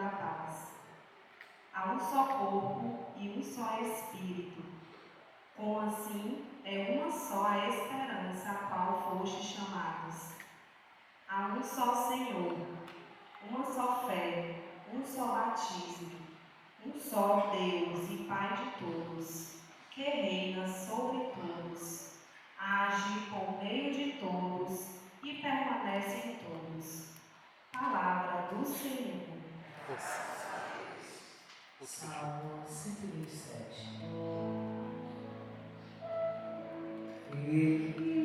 da paz. Há um só corpo e um só Espírito. Como assim é uma só a esperança a qual fostes chamados. Há um só Senhor, uma só fé, um só batismo, um só Deus e Pai de todos, que reina sobre todos, age por meio de todos e permanece em todos. Palavra do Senhor. Salmo 127. Ele